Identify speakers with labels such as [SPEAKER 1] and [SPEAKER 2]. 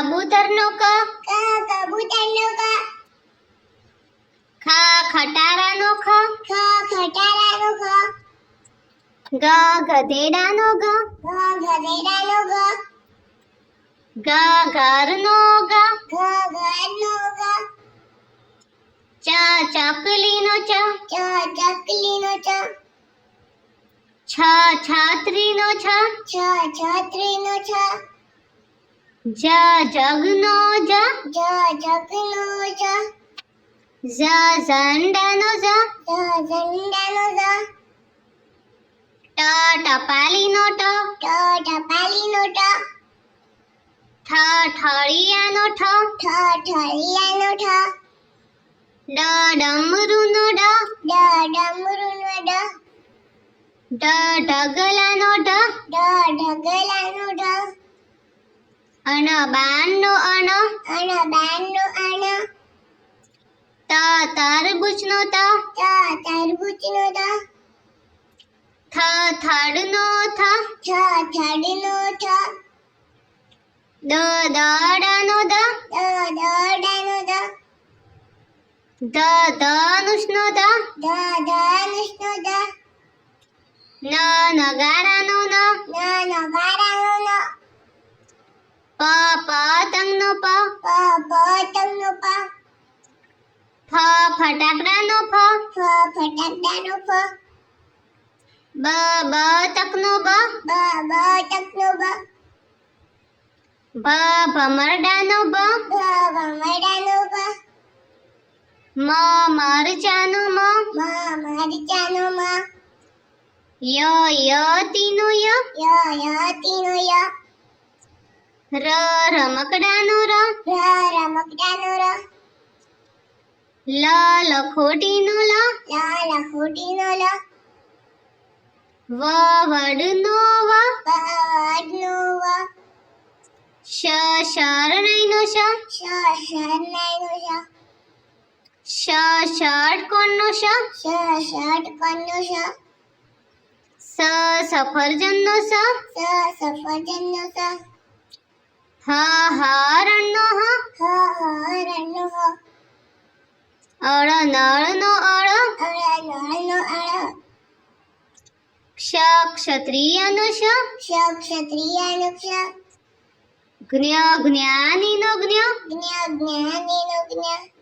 [SPEAKER 1] કબૂતરનો ક,
[SPEAKER 2] કબૂતરનો ક,
[SPEAKER 1] ખટારાનો ખ,
[SPEAKER 2] ખટારાનો ખ,
[SPEAKER 1] ગધેડાનો ગ,
[SPEAKER 2] ગધેડાનો ગ,
[SPEAKER 1] ઘરનો ગ,
[SPEAKER 2] ઘરનો ગ,
[SPEAKER 1] ચકલીનો ચ,
[SPEAKER 2] ચકલીનો ચ,
[SPEAKER 1] છત્રીનો છ,
[SPEAKER 2] છત્રીનો છ,
[SPEAKER 1] જગનો જ,
[SPEAKER 2] જગનો જ,
[SPEAKER 1] ઝંડાનો ઝ,
[SPEAKER 2] ઝંડાનો ઝ,
[SPEAKER 1] ટપાલીનો ટ,
[SPEAKER 2] ટપાલીનો ટ,
[SPEAKER 1] ઠળિયાનો ઠ,
[SPEAKER 2] ઠળિયાનો ઠ,
[SPEAKER 1] ડમરુનો ડ,
[SPEAKER 2] ડમરુનો ડ,
[SPEAKER 1] ઢગલાનો ઢ,
[SPEAKER 2] ઢગલાનો ઢ,
[SPEAKER 1] બાણનો અણ,
[SPEAKER 2] બાણનો અણ,
[SPEAKER 1] તરબૂચનો ત,
[SPEAKER 2] તરબૂચનો ત,
[SPEAKER 1] થડનો થ,
[SPEAKER 2] થડનો થ,
[SPEAKER 1] દડાનો દ,
[SPEAKER 2] દડાનો દ,
[SPEAKER 1] ધનુષનો ધ,
[SPEAKER 2] ધનુષનો દ,
[SPEAKER 1] નગારાનો ન,
[SPEAKER 2] નગારાનો ન,
[SPEAKER 1] પતંગનો પ,
[SPEAKER 2] પતંગનો પ,
[SPEAKER 1] ફટાકડાનો ફ,
[SPEAKER 2] ફટાકડાનો ફ,
[SPEAKER 1] બતકનો બ,
[SPEAKER 2] બતકનો બ,
[SPEAKER 1] ભમરડાનો બ,
[SPEAKER 2] ભમરડાનો બ,
[SPEAKER 1] મરચાનો મ,
[SPEAKER 2] મરચાનો મ,
[SPEAKER 1] યતીનો ય,
[SPEAKER 2] યતીનો ય,
[SPEAKER 1] રમકડાનો ર,
[SPEAKER 2] રમકડાનો ર,
[SPEAKER 1] લખોટીનો લ,
[SPEAKER 2] લખોટીનો લ,
[SPEAKER 1] વડનો વ,
[SPEAKER 2] વડનો વ,
[SPEAKER 1] શરણાઈનો શ,
[SPEAKER 2] શરણાઈનો શ,
[SPEAKER 1] ષટકોણનો શ,
[SPEAKER 2] ષટકોણનો શ,
[SPEAKER 1] સફરજનનો સ,
[SPEAKER 2] સફરજનનો સ,
[SPEAKER 1] હરણનો હ,
[SPEAKER 2] હરણનો હ,
[SPEAKER 1] નળનો અળ,
[SPEAKER 2] નળનો અળ,
[SPEAKER 1] ક્ષત્રિયનો ક્ષ,
[SPEAKER 2] ક્ષત્રિયનો ક્ષ,
[SPEAKER 1] જ્ઞાનીનો જ્ઞ,
[SPEAKER 2] જ્ઞાનીનો જ્ઞ,